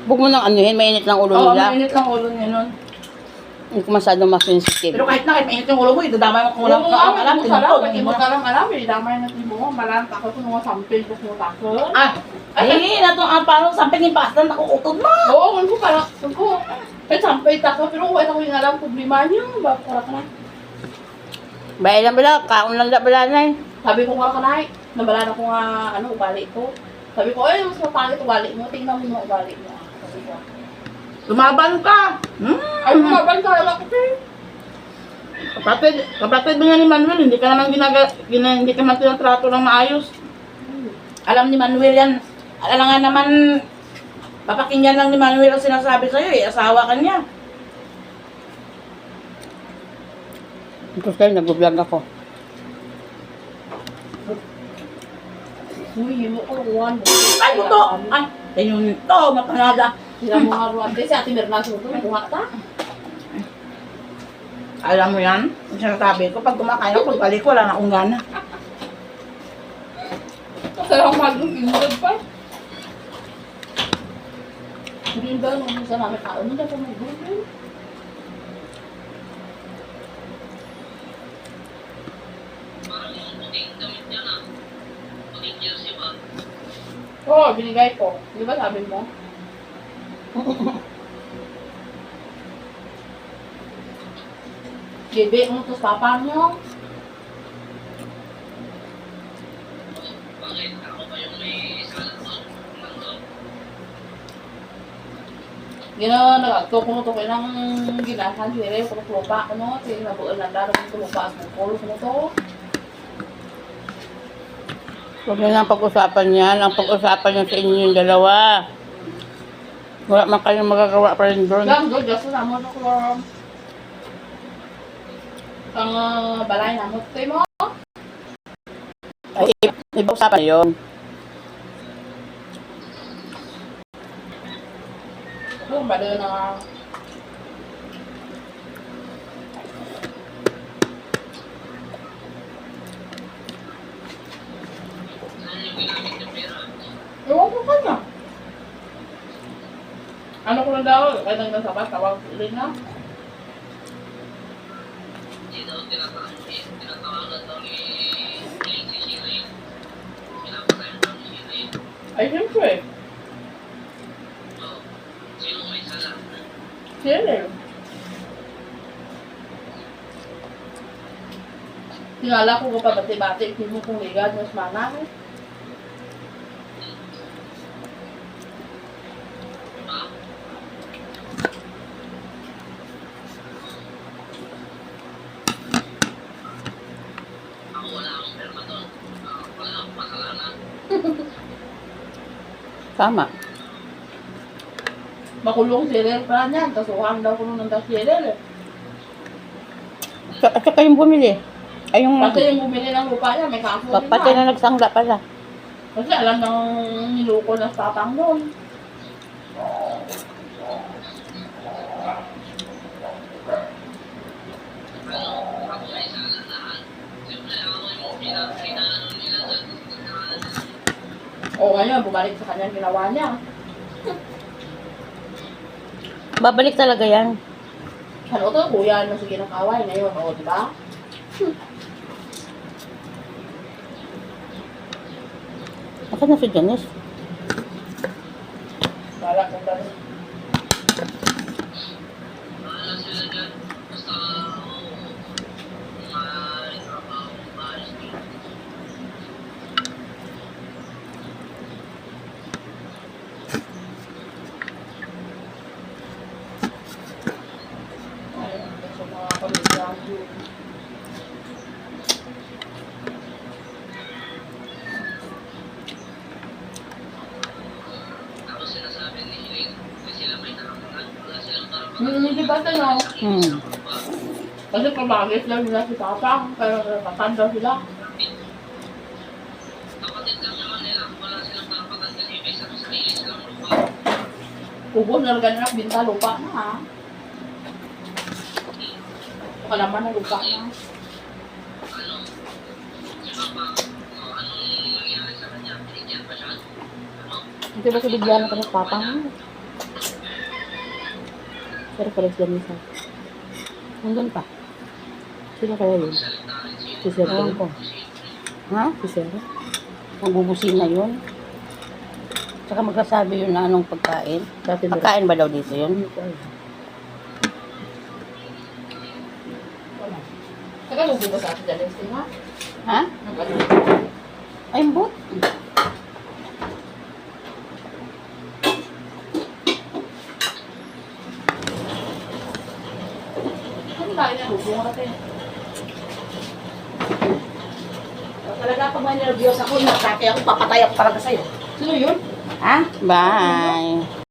Huwag mo nang anuhin, mainit ng ulo Oo, nila. mainit lang ulo niya nun. Hindi ko masyadong masensitive. Pero kahit mainit yung ulo mo, idadamay mo kung walang Oo, alam. mo salam, pati mo salam alam, damay na mo, malang takot ko mga sampil ko mo takot. Ay, natong parang samping yung pasta, nakukutod mo. Oo, kung ko parang, ay sampil takot, pero wala ko yung alam problema niyo, bakit ka na? Bayan lang bala, kaon lang da bala na eh. Sabi ko nga kanay, nabala na ko nga, ugali ko. Sabi ko, ay, mas mapangit ugali mo, tingnan mo yung ugali mo. Sabi ko, Lumaban ka. ay, kumaban ka, alam ko, Kapatid mo nga ni Manuel, hindi ka naman hindi ka man tinatrato ng maayos. Alam ni Manuel yan. Alam nga naman, papakinggan lang ni Manuel ang sinasabi sa'yo eh. Asawa ka niya. Tapos kayo, nag-vlog ako. uy, mo ko, ruwan. Ay, buto! Ay, yun ito, mapanaga. Sila mo nga ruwan. Kasi ate Mirna suto, nakuha ta. Alam mo yan, yung sinasabi ko, pag kumakain ako, pagbalik ko, wala na akong gana. Sarang mag-ingod pa. Hindi ba nung sa namin tao, hindi pa mag-ingod. Oo, binigay ko. Di ba sabi mo? Bebe mo to sa papa mo. Gina nagagto ko to kailang ginahan sila ko lupa ano, sila nabuan na daro ko lupa sa kulo ko to. Huwag nyo lang pag-usapan yan. Ang pag-usapan nyo sa inyo yung dalawa. Wala man kayong magagawa pa rin doon. Lang do just na mo ko. Ang balay na mo mo. Ay, iba-usapan yun. Kung ba doon na ewan ko kanya. Ano ko lang daw, kaya nang nasabat, tawag ulit na. Ay, siyempre. Siyempre. Tingala ko pa bati-bati, hindi mo kong ligad, mas mana. Tama. Makulong si Rer pa niyan, kasuhan daw ko nung nanda si Rer. At saka yung bumili. Ay, yung Pati yung bumili ng lupa niya, may kaso din pati na nagsangla pala. Kasi alam ng niluko ng tatang doon. O ngayon, bumalik sa kanyang ginawa niya. Babalik talaga yan. Ano to, kuya, ano sige ng kaway ngayon, o, di ba? Bakit na si Janice? Balak ko dali. Ayun, sa mga pamilya yun. Di ba ito, no? Kasi pabagis lang nila si Tatang, pero nakatanda sila. Ubos na rin na binta lupa na ha. Kalaman na lupa na. Hindi ba si bigyan ka ng papang? Pero parang sila ni Sara. Nandun pa. Sino kaya yun? Si Sir. Ewan ko. Ha? Si Sarah? Magbubusin na yun. Tsaka magsasabi yun na anong pagkain. Dati na. Pagkain ba daw dito yun? Nagalubo ba sa atin dyan, ha? Ha? Nagalubo. Ay, mbot. Ano tayo na? Lubo nga natin. Talaga pag may nervyos ako, natake ako, papatay ako talaga sa'yo. Sino yun? Ha? Bye.